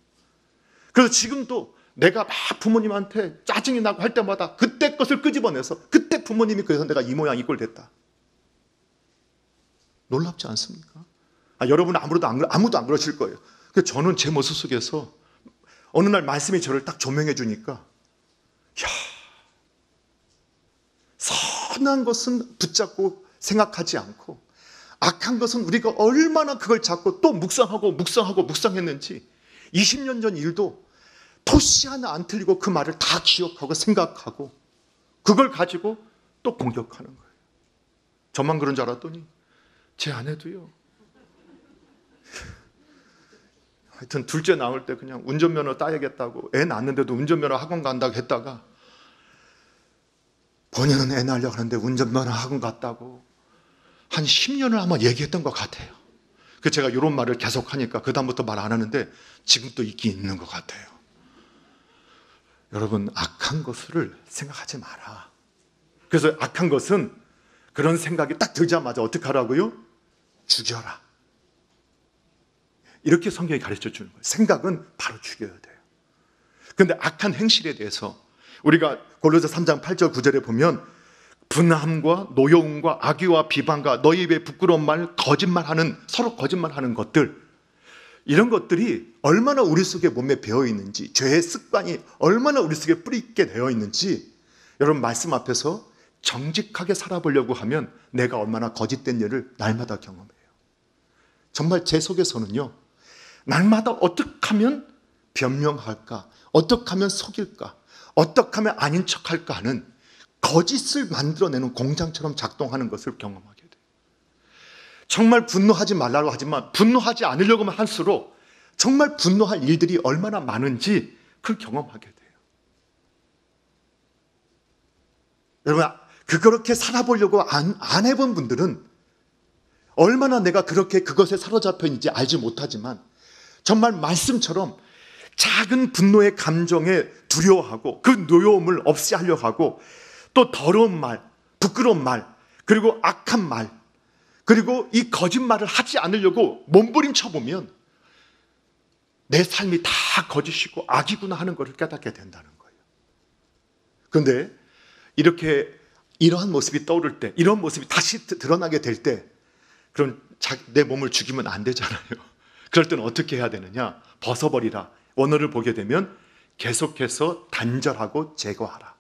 그래서 지금도 내가 막 부모님한테 짜증이 나고 할 때마다 그때 것을 끄집어내서 그때 부모님이 그래서 내가 이 모양 이 꼴 됐다. 놀랍지 않습니까? 여러분은 아무도 안 그러실 거예요. 그래서 저는 제 모습 속에서 어느 날 말씀이 저를 딱 조명해 주니까, 선한 것은 붙잡고 생각하지 않고 악한 것은 우리가 얼마나 그걸 잡고 또 묵상했는지 20년 전 일도 토시 하나 안 틀리고 그 말을 다 기억하고 생각하고 그걸 가지고 또 공격하는 거예요. 저만 그런 줄 알았더니 제 아내도요. 하여튼 둘째 나올 때 그냥 운전면허 따야겠다고, 애 낳았는데도 운전면허 학원 간다고 했다가 본인은 애 낳으려고 하는데 운전면허 학원 갔다고 한 10년을 아마 얘기했던 것 같아요. 그래서 제가 이런 말을 계속 하니까 그다음부터 말 안 하는데 지금 또 있긴 있는 것 같아요. 여러분, 악한 것을 생각하지 마라. 그래서 악한 것은 그런 생각이 딱 들자마자 어떻게 하라고요? 죽여라. 이렇게 성경이 가르쳐 주는 거예요. 생각은 바로 죽여야 돼요. 그런데 악한 행실에 대해서 우리가 골로새 3장 8절 9절에 보면 분함과 노여움과 악의와 비방과 너희 입에 부끄러운 말, 서로 거짓말하는 것들, 이런 것들이 얼마나 우리 속에 몸에 배어 있는지, 죄의 습관이 얼마나 우리 속에 뿌리 있게 되어 있는지, 여러분 말씀 앞에서 정직하게 살아보려고 하면 내가 얼마나 거짓된 일을 날마다 경험해요. 정말 제 속에서는요, 날마다 어떻게 하면 변명할까, 어떻게 하면 속일까, 어떻게 하면 아닌 척할까 하는 거짓을 만들어내는 공장처럼 작동하는 것을 경험하게 돼요. 정말 분노하지 말라고 하지만 분노하지 않으려고만 할수록 정말 분노할 일들이 얼마나 많은지 그걸 경험하게 돼요. 여러분, 그렇게 살아보려고 안 해본 분들은 얼마나 내가 그렇게 그것에 사로잡혀 있는지 알지 못하지만, 정말 말씀처럼 작은 분노의 감정에 두려워하고 그 노여움을 없이 하려고 하고, 또 더러운 말, 부끄러운 말, 그리고 악한 말, 그리고 이 거짓말을 하지 않으려고 몸부림쳐보면 내 삶이 다 거짓이고 악이구나 하는 것을 깨닫게 된다는 거예요. 그런데 이러한 모습이 떠오를 때, 이런 모습이 다시 드러나게 될 때, 그럼 내 몸을 죽이면 안 되잖아요. 그럴 때는 어떻게 해야 되느냐? 벗어버리라. 원어를 보게 되면 계속해서 단절하고 제거하라.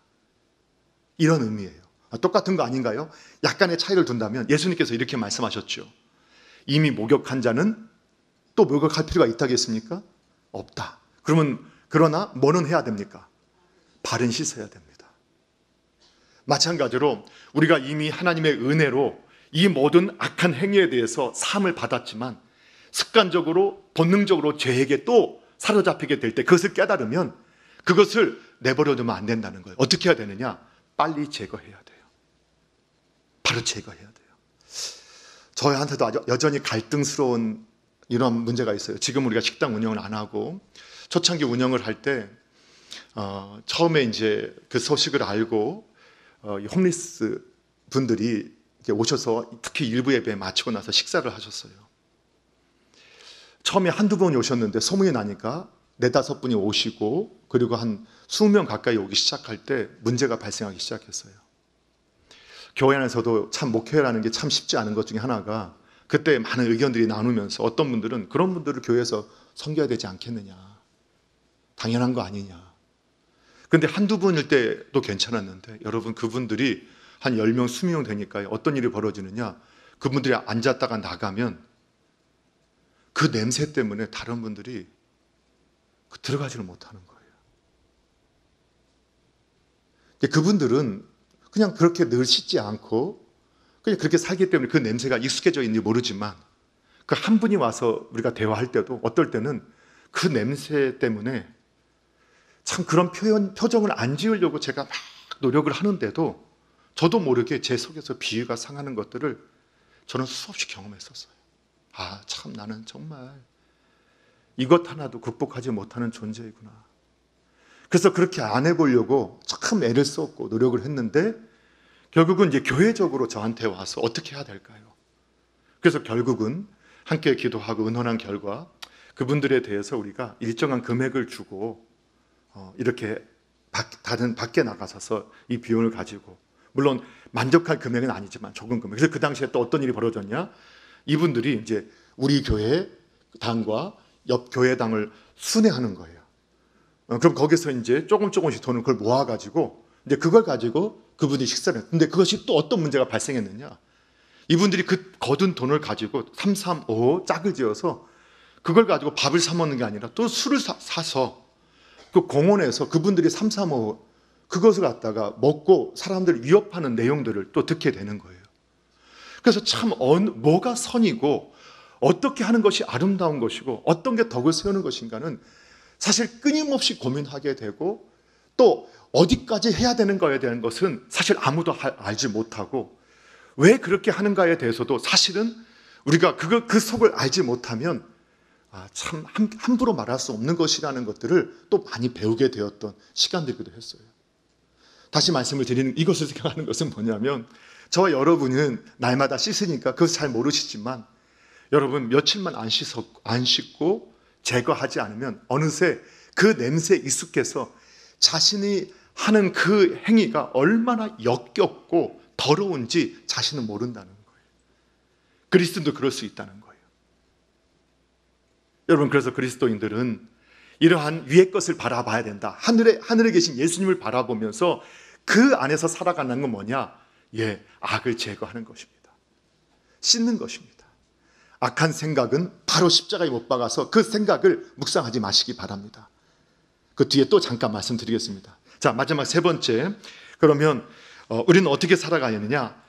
이런 의미예요. 똑같은 거 아닌가요? 약간의 차이를 둔다면 예수님께서 이렇게 말씀하셨죠. 이미 목욕한 자는 또 목욕할 필요가 있다겠습니까? 없다. 그러나 뭐는 해야 됩니까? 발은 씻어야 됩니다. 마찬가지로 우리가 이미 하나님의 은혜로 이 모든 악한 행위에 대해서 사함을 받았지만 습관적으로 본능적으로 죄에게 또 사로잡히게 될 때 그것을 깨달으면 그것을 내버려 두면 안 된다는 거예요. 어떻게 해야 되느냐? 빨리 제거해야 돼요. 바로 제거해야 돼요. 저희한테도 아주 여전히 갈등스러운 이런 문제가 있어요. 지금 우리가 식당 운영을 안 하고 초창기 운영을 할 때 처음에 이제 그 소식을 알고 이 홈리스 분들이 이렇게 오셔서 특히 일부 예배 마치고 나서 식사를 하셨어요. 처음에 한두 번 오셨는데 소문이 나니까 네다섯 분이 오시고 그리고 한 20명 가까이 오기 시작할 때 문제가 발생하기 시작했어요. 교회 안에서도 참 목회라는 게 참 쉽지 않은 것 중에 하나가 그때 많은 의견들이 나누면서 어떤 분들은 그런 분들을 교회에서 섬겨야 되지 않겠느냐, 당연한 거 아니냐. 근데 한두 분일 때도 괜찮았는데 여러분 그분들이 한 10명, 20명 되니까 어떤 일이 벌어지느냐, 그분들이 앉았다가 나가면 그 냄새 때문에 다른 분들이 들어가지를 못하는 거예요. 그분들은 그냥 그렇게 늘 씻지 않고 그냥 그렇게 살기 때문에 그 냄새가 익숙해져 있는지 모르지만 그 한 분이 와서 우리가 대화할 때도 어떨 때는 그 냄새 때문에 참 그런 표정을 안 지으려고 제가 막 노력을 하는데도 저도 모르게 제 속에서 비위가 상하는 것들을 저는 수없이 경험했었어요. 아, 참 나는 정말 이것 하나도 극복하지 못하는 존재이구나. 그래서 그렇게 안 해보려고 참 애를 썼고 노력을 했는데 결국은 이제 교회적으로 저한테 와서 어떻게 해야 될까요? 그래서 결국은 함께 기도하고 의논한 결과 그분들에 대해서 우리가 일정한 금액을 주고 이렇게 다른 밖에 나가셔서 이 비용을 가지고, 물론 만족할 금액은 아니지만 적은 금액. 그래서 그 당시에 또 어떤 일이 벌어졌냐? 이분들이 이제 우리 교회 당과 옆 교회 당을 순회하는 거예요. 그럼 거기서 이제 조금씩 돈을 그걸 모아가지고 이제 그걸 가지고 그분이 식사를 했는데, 근데 그것이 또 어떤 문제가 발생했느냐? 이분들이 그 거둔 돈을 가지고 335 짝을 지어서 그걸 가지고 밥을 사 먹는 게 아니라 또 술을 사서 그 공원에서 그분들이 335 그것을 갖다가 먹고 사람들을 위협하는 내용들을 또 듣게 되는 거예요. 그래서 참 뭐가 선이고 어떻게 하는 것이 아름다운 것이고 어떤 게 덕을 세우는 것인가는 사실 끊임없이 고민하게 되고, 또 어디까지 해야 되는 거에 대한 것은 사실 아무도 알지 못하고, 왜 그렇게 하는가에 대해서도 사실은 우리가 그 속을 알지 못하면 참 함부로 말할 수 없는 것이라는 것들을 또 많이 배우게 되었던 시간들이기도 했어요. 다시 말씀을 드리는 이것을 생각하는 것은 뭐냐면, 저와 여러분은 날마다 씻으니까 그것을 잘 모르시지만 여러분 며칠만 안 씻고 제거하지 않으면 어느새 그 냄새에 익숙해서 자신이 하는 그 행위가 얼마나 역겹고 더러운지 자신은 모른다는 거예요. 그리스도인도 그럴 수 있다는 거예요. 여러분, 그래서 그리스도인들은 이러한 위의 것을 바라봐야 된다. 하늘에 계신 예수님을 바라보면서 그 안에서 살아가는 건 뭐냐? 악을 제거하는 것입니다. 씻는 것입니다. 악한 생각은 바로 십자가에 못 박아서 그 생각을 묵상하지 마시기 바랍니다. 그 뒤에 또 잠깐 말씀드리겠습니다. 자, 마지막 세 번째. 그러면 우리는 어떻게 살아가느냐?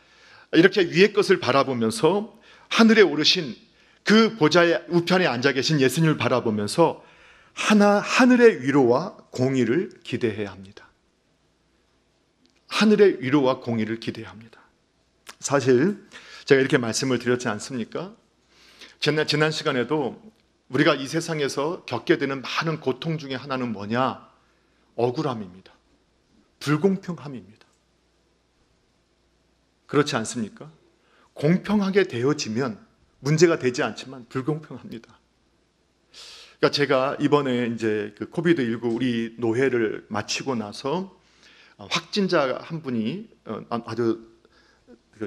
이렇게 위의 것을 바라보면서 하늘에 오르신 그 보좌의 우편에 앉아 계신 예수님을 바라보면서 하늘의 위로와 공의를 기대해야 합니다. 하늘의 위로와 공의를 기대해야 합니다. 사실 제가 이렇게 말씀을 드렸지 않습니까? 지난 시간에도 우리가 이 세상에서 겪게 되는 많은 고통 중에 하나는 뭐냐? 억울함입니다. 불공평함입니다. 그렇지 않습니까? 공평하게 되어지면 문제가 되지 않지만 불공평합니다. 그러니까 제가 이번에 이제 그 코비드19 우리 노회를 마치고 나서 확진자 한 분이 아주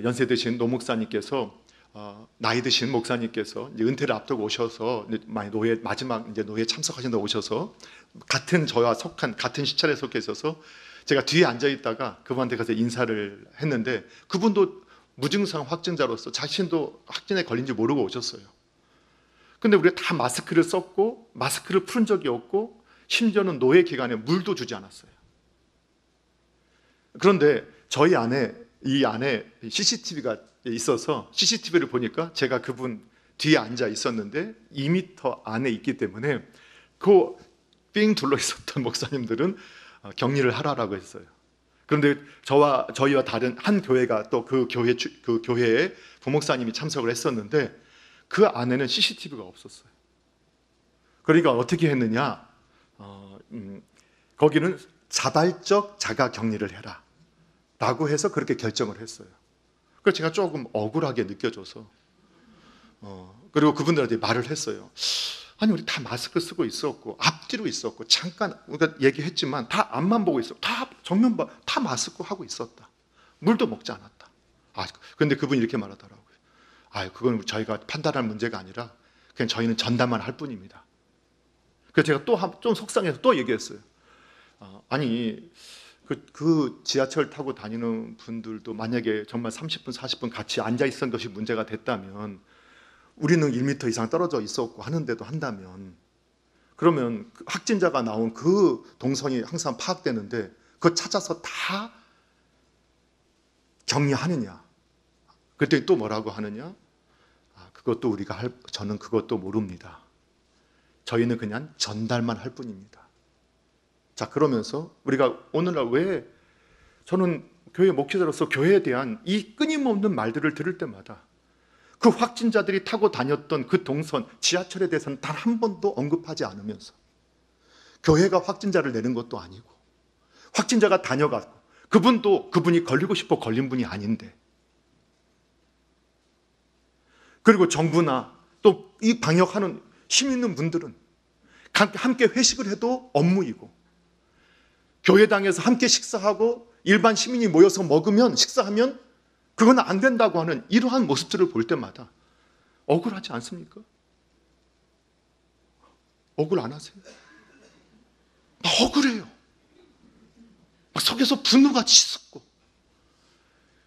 연세 드신 노 목사님께서 나이 드신 목사님께서 이제 은퇴를 앞두고 오셔서 마지막 이제 노예 참석하신다고 오셔서 저와 속한 같은 시찰에 속해 있어서 제가 뒤에 앉아 있다가 그분한테 가서 인사를 했는데, 그분도 무증상 확진자로서 자신도 확진에 걸린지 모르고 오셨어요. 근데 우리가 다 마스크를 썼고 마스크를 풀은 적이 없고 심지어는 노예 기간에 물도 주지 않았어요. 그런데 이 안에 CCTV가 있어서 CCTV를 보니까 제가 그분 뒤에 앉아 있었는데 2m 안에 있기 때문에 그 삥 둘러 있었던 목사님들은 격리를 하라고 했어요. 그런데 저희와 다른 한 교회가 또 그 교회에 부목사님이 참석을 했었는데 그 안에는 CCTV가 없었어요. 그러니까 어떻게 했느냐? 거기는 자발적 자가 격리를 해라 라고 해서 그렇게 결정을 했어요. 그래서 제가 조금 억울하게 느껴져서 그리고 그분들한테 말을 했어요. 아니 우리 다 마스크 쓰고 있었고 앞뒤로 있었고 잠깐 우리가 얘기했지만 다 앞만 보고 있었고 다 정면 다 마스크 하고 있었다. 물도 먹지 않았다. 근데 그분이 이렇게 말하더라고요. 그건 저희가 판단할 문제가 아니라 그냥 저희는 전담만 할 뿐입니다. 그래서 제가 또 좀 속상해서 또 얘기했어요. 아니 그 지하철 타고 다니는 분들도 만약에 정말 30분, 40분 같이 앉아 있었던 것이 문제가 됐다면 우리는 1m 이상 떨어져 있었고 하는데도 한다면 그러면 확진자가 나온 그 동선이 항상 파악되는데 그거 찾아서 다 격리하느냐? 그랬더니 또 뭐라고 하느냐? 그것도 저는 그것도 모릅니다. 저희는 그냥 전달만 할 뿐입니다. 자, 그러면서 우리가 오늘날 왜 저는 교회 목회자로서 교회에 대한 이 끊임없는 말들을 들을 때마다 그 확진자들이 타고 다녔던 그 동선, 지하철에 대해서는 단 한 번도 언급하지 않으면서 교회가 확진자를 내는 것도 아니고 확진자가 다녀갔고 그분이 걸리고 싶어 걸린 분이 아닌데 그리고 정부나 또 이 방역하는 힘 있는 분들은 함께 회식을 해도 업무이고 교회당에서 함께 식사하고 일반 시민이 모여서 먹으면 식사하면 그건 안 된다고 하는 이러한 모습들을 볼 때마다 억울하지 않습니까? 억울 안 하세요? 막 억울해요. 막 속에서 분노가 치솟고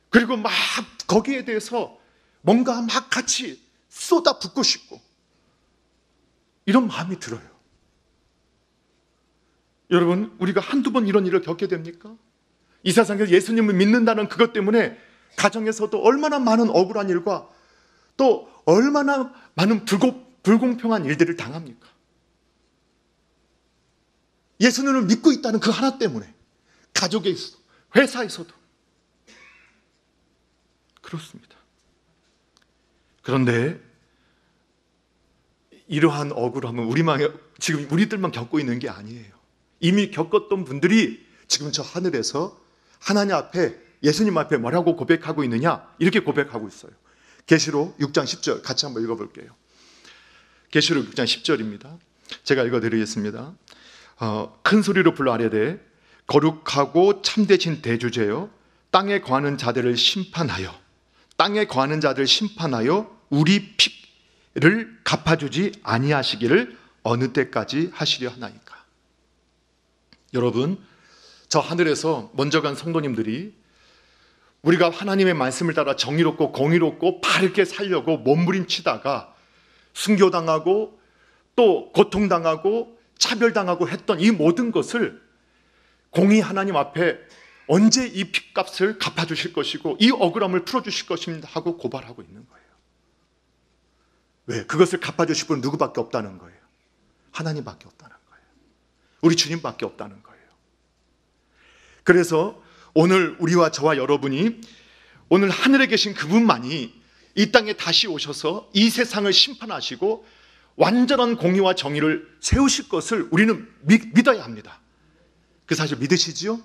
그리고 막 거기에 대해서 뭔가 막 같이 쏟아붓고 싶고 이런 마음이 들어요. 여러분, 우리가 한두 번 이런 일을 겪게 됩니까? 이 세상에서 예수님을 믿는다는 그것 때문에 가정에서도 얼마나 많은 억울한 일과 또 얼마나 많은 불공평한 일들을 당합니까? 예수님을 믿고 있다는 그 하나 때문에 가족에서도 회사에서도 그렇습니다. 그런데 이러한 억울함은 지금 우리들만 겪고 있는 게 아니에요. 이미 겪었던 분들이 지금 저 하늘에서 하나님 앞에 예수님 앞에 뭐라고 고백하고 있느냐? 이렇게 고백하고 있어요. 계시록 6장 10절 같이 한번 읽어볼게요. 계시록 6장 10절입니다. 제가 읽어드리겠습니다. 큰 소리로 불러 아뢰되 거룩하고 참되신 대주제여 땅에 거하는 자들을 심판하여 우리 피를 갚아주지 아니하시기를 어느 때까지 하시려 하나이까. 여러분, 저 하늘에서 먼저 간 성도님들이 우리가 하나님의 말씀을 따라 정의롭고 공의롭고 바르게 살려고 몸부림치다가 순교당하고 또 고통당하고 차별당하고 했던 이 모든 것을 공의 하나님 앞에 언제 이 핏값을 갚아주실 것이고 이 억울함을 풀어주실 것입니다 하고 고발하고 있는 거예요. 왜? 그것을 갚아주실 분은 누구밖에 없다는 거예요. 하나님밖에 없다는 거예요. 우리 주님밖에 없다는 거예요. 그래서 오늘 우리와 저와 여러분이 오늘 하늘에 계신 그분만이 이 땅에 다시 오셔서 이 세상을 심판하시고 완전한 공의와 정의를 세우실 것을 우리는 믿어야 합니다. 그 사실 믿으시지요?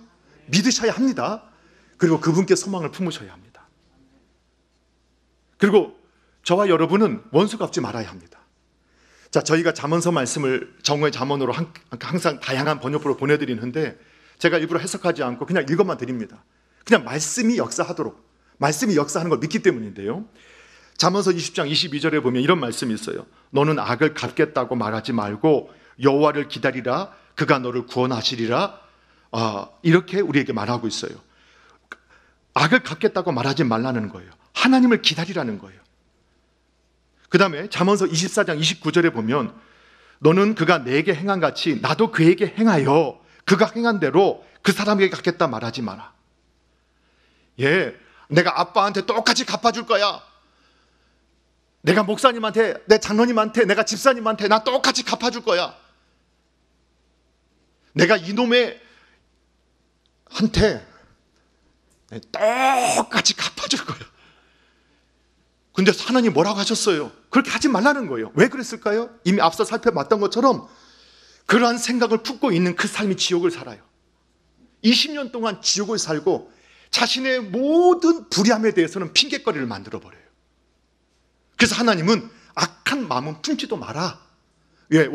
믿으셔야 합니다. 그리고 그분께 소망을 품으셔야 합니다. 그리고 저와 여러분은 원수 갚지 말아야 합니다. 자, 저희가 잠언서 말씀을 정오의 잠언으로 항상 다양한 번역으로 보내드리는데 제가 일부러 해석하지 않고 그냥 읽어만 드립니다. 그냥 말씀이 역사하도록, 말씀이 역사하는 걸 믿기 때문인데요. 잠언서 20장 22절에 보면 이런 말씀이 있어요. 너는 악을 갚겠다고 말하지 말고 여호와를 기다리라, 그가 너를 구원하시리라. 이렇게 우리에게 말하고 있어요. 악을 갚겠다고 말하지 말라는 거예요. 하나님을 기다리라는 거예요. 그 다음에 잠언서 24장 29절에 보면 너는 그가 내게 행한 같이 나도 그에게 행하여 그가 행한 대로 그 사람에게 갚겠다 말하지 마라. 내가 아빠한테 똑같이 갚아줄 거야. 내가 목사님한테, 내 장로님한테, 내가 집사님한테 나 똑같이 갚아줄 거야. 내가 이놈의 한테 네, 똑같이 갚아줄 거예요. 근데 하나님 뭐라고 하셨어요? 그렇게 하지 말라는 거예요. 왜 그랬을까요? 이미 앞서 살펴봤던 것처럼 그러한 생각을 품고 있는 그 삶이 지옥을 살아요. 20년 동안 지옥을 살고 자신의 모든 불의함에 대해서는 핑계거리를 만들어버려요. 그래서 하나님은 악한 마음은 품지도 마라. 예,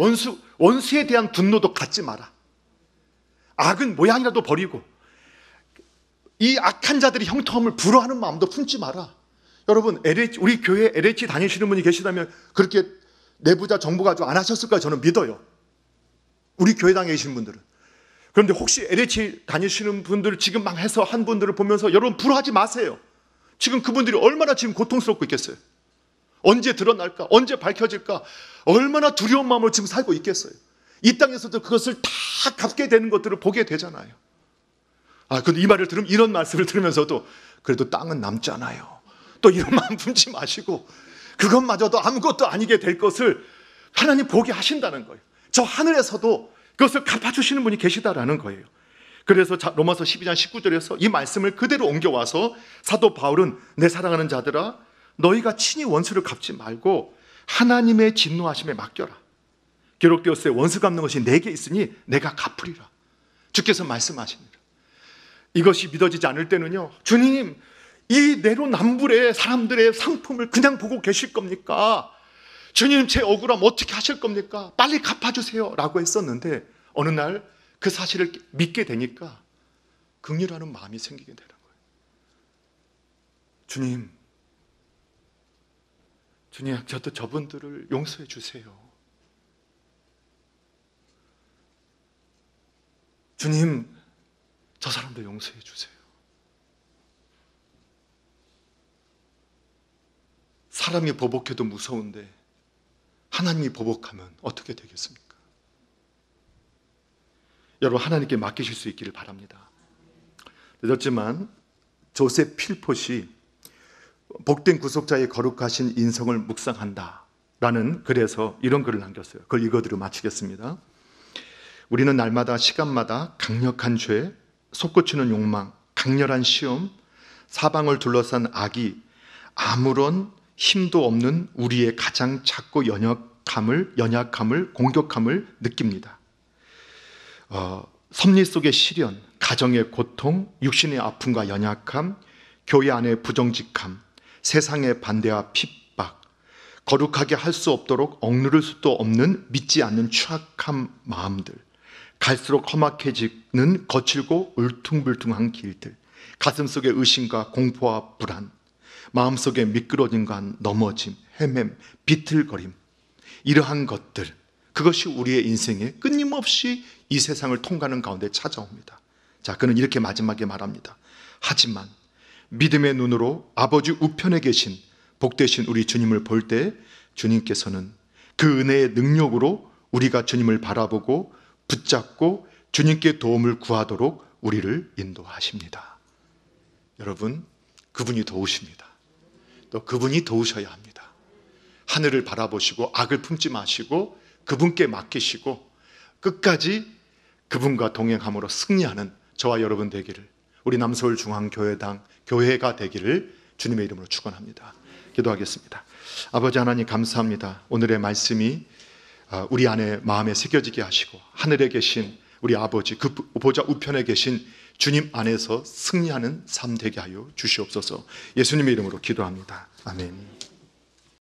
원수에 대한 분노도 갖지 마라. 악은 모양이라도 버리고 이 악한 자들이 형통함을 부러워하는 마음도 품지 마라. 여러분, 우리 교회 LH 다니시는 분이 계시다면 그렇게 내부자 정보 가지고 안 하셨을까 저는 믿어요. 우리 교회당에 계신 분들은. 그런데 혹시 LH 다니시는 분들 지금 막 해서 한 분들을 보면서 여러분 부러워하지 마세요. 지금 그분들이 얼마나 지금 고통스럽고 있겠어요. 언제 드러날까? 언제 밝혀질까? 얼마나 두려운 마음으로 지금 살고 있겠어요. 이 땅에서도 그것을 다 갚게 되는 것들을 보게 되잖아요. 근데 이 말을 이런 말씀을 들으면서도 그래도 땅은 남잖아요. 또 이런 마음 품지 마시고 그것마저도 아무것도 아니게 될 것을 하나님 보게 하신다는 거예요. 저 하늘에서도 그것을 갚아주시는 분이 계시다라는 거예요. 그래서 로마서 12장 19절에서 이 말씀을 그대로 옮겨와서 사도 바울은 내 사랑하는 자들아 너희가 친히 원수를 갚지 말고 하나님의 진노하심에 맡겨라. 기록되었어요. 원수 갚는 것이 내게 있으니 내가 갚으리라. 주께서 말씀하십니다. 이것이 믿어지지 않을 때는요, 주님 이 내로남불의 사람들의 상품을 그냥 보고 계실 겁니까? 주님 제 억울함 어떻게 하실 겁니까? 빨리 갚아주세요 라고 했었는데 어느 날 그 사실을 믿게 되니까 긍휼하는 마음이 생기게 되는 거예요. 주님 저도 저분들을 용서해 주세요. 주님 저 사람도 용서해 주세요. 사람이 보복해도 무서운데 하나님이 보복하면 어떻게 되겠습니까? 여러분 하나님께 맡기실 수 있기를 바랍니다. 늦었지만 조셉 필폿이 복된 구속자의 거룩하신 인성을 묵상한다 라는 글에서 이런 글을 남겼어요. 그걸 읽어드리고 마치겠습니다. 우리는 날마다 시간마다 강력한 죄, 솟구치는 욕망, 강렬한 시험, 사방을 둘러싼 악이 아무런 힘도 없는 우리의 가장 작고 연약함을 공격함을 느낍니다. 섭리 속의 시련, 가정의 고통, 육신의 아픔과 연약함, 교회 안의 부정직함, 세상의 반대와 핍박, 거룩하게 할 수 없도록 억누를 수도 없는 믿지 않는 추악한 마음들, 갈수록 험악해지는 거칠고 울퉁불퉁한 길들, 가슴속의 의심과 공포와 불안, 마음속의 미끄러짐과 넘어짐, 헤맴, 비틀거림, 이러한 것들, 그것이 우리의 인생에 끊임없이 이 세상을 통과하는 가운데 찾아옵니다. 자, 그는 이렇게 마지막에 말합니다. 하지만 믿음의 눈으로 아버지 우편에 계신 복되신 우리 주님을 볼 때 주님께서는 그 은혜의 능력으로 우리가 주님을 바라보고 붙잡고 주님께 도움을 구하도록 우리를 인도하십니다. 여러분, 그분이 도우십니다. 또 그분이 도우셔야 합니다. 하늘을 바라보시고 악을 품지 마시고 그분께 맡기시고 끝까지 그분과 동행함으로 승리하는 저와 여러분 되기를, 우리 남서울중앙교회당 교회가 되기를 주님의 이름으로 축원합니다. 기도하겠습니다. 아버지 하나님 감사합니다. 오늘의 말씀이 우리 안에 마음에 새겨지게 하시고 하늘에 계신 우리 아버지 그 보좌 우편에 계신 주님 안에서 승리하는 삶 되게 하여 주시옵소서. 예수님의 이름으로 기도합니다. 아멘.